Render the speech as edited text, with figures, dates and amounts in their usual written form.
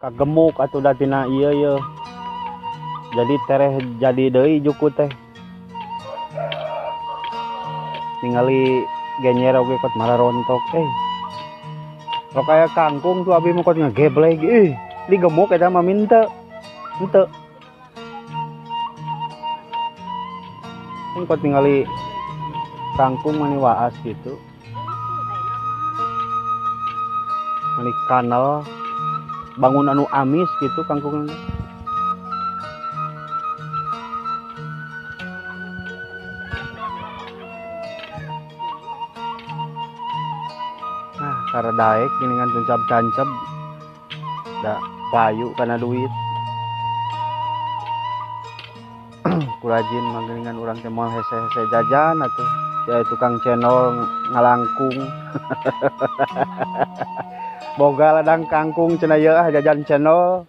kagemuk atuh da tina ieu jadi tereh jadi deui juku teh ningali genyer oge kot malah rontok kalau kayak kangkung tuh abi mah kot ngagebleg di gemuk eta mah minta henteu kot ningali kangkung mani waas gitu mani kanal bangun anu amis gitu kangkung. Nah, cara daek geningan tuncap-cancap da payu karena duit. Kurajin manggeningan urang teh moal hese-hese jajan atuh. Ya tukang cendol ngalangkung. Boga ladang kangkung cenah yeuh jajan cendol.